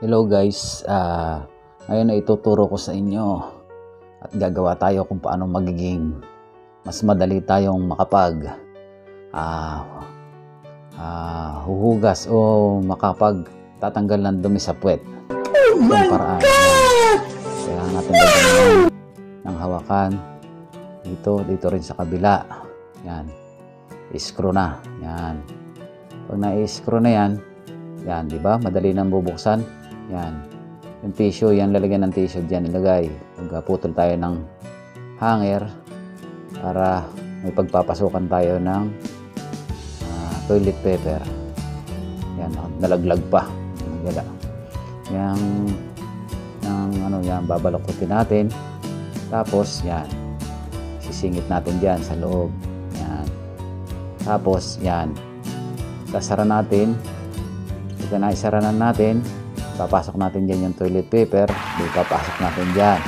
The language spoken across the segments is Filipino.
Hello guys, ngayon ay ituturo ko sa inyo at gagawa tayo kung paano magiging mas madali tayong makapag huhugas o makapag tatanggal ng dumi sa puwet. Oh my God! Kailangan natin lagyan ng hawakan dito rin sa kabila. Yan, i-screw na. Yan, pag na-i-screw na yan, di ba? Madali nang bubuksan. Yan. Yung tissue, yan lalagyan ng tissue diyan ilagay. Magputol tayo ng hanger para may pagpapasukan tayo ng toilet paper. Yan, nalaglag pa. Yan, yan babalakutin natin. Tapos yan, sisingit natin diyan sa loob. Yan. Tapos yan, sasara natin. Pagka naisara na natin, papasok natin dyan yung toilet paper. Papasok natin dyan.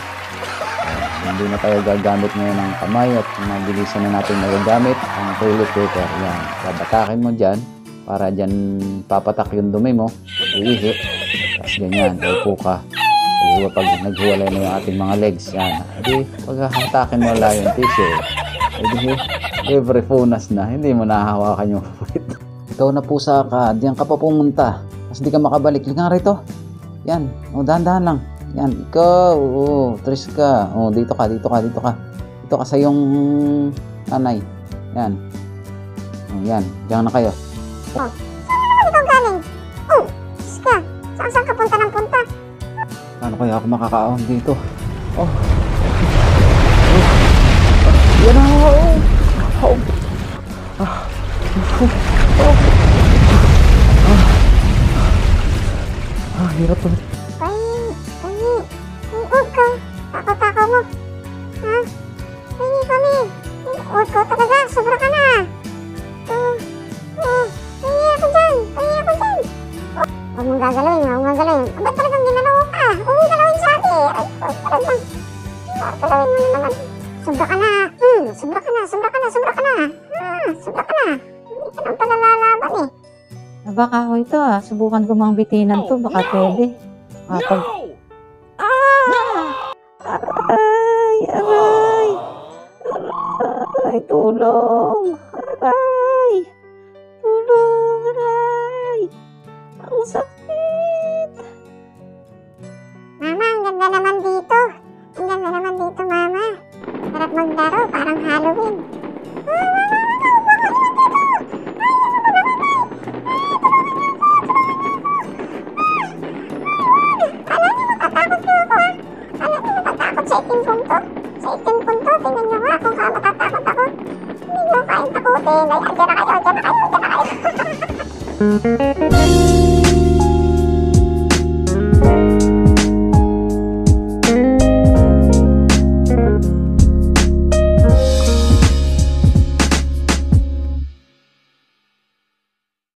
Hindi na tayo gagamit ngayon ng kamay at mabilisan na natin magagamit ang toilet paper. Yan. Babatakin mo dyan para dyan papatak yung dumi mo. Iihi. Tapos ganyan. Upo ka. Pag naghuwalay na yung ating mga legs. Yan. Hindi, paghahatakin mo lang yung tissue. Hindi, every funas na. Hindi mo nahahawakan yung puwit. Ikaw na pusa ka. Diyan ka pa pumunta. Tapos di ka makabalik. Liga rito. Yan. O, dahan-dahan lang. Yan. Ikaw. O, tris ka. O, dito ka. Dito ka sa yung nanay. Yan. O, yan. Diyan na kayo. Oh, saan naman ikaw galing? Oh, tris ka. Saan ka punta ng punta? Paano kaya ako makakaahon dito? Oh. Yan na. Hirap ulit. Iikot ka. Takot-takot mo. Ha? Hingi kami. Iikot ko talaga. Sobra ka na. Hingi ako dyan. Huwag mong gagalawin. Ba't talagang ginalaw ka? Huwag mong galawin sa akin. Ay, talagang. Galawin mo naman. Sobra ka na. Sobra ka na. Hindi ka nang pala lalaban eh. Baka ako ito subukan ko mang bitinan to, baka pwede. Aray, tulong. Aray. Ang sakit. Mama, ang ganda naman dito. Mama. Harap maglaro, parang Halloween. Sa itim punto, tingnan nyo nga kung matatakot ako. Hindi nyo kain takutin. Ay, dyan na kayo.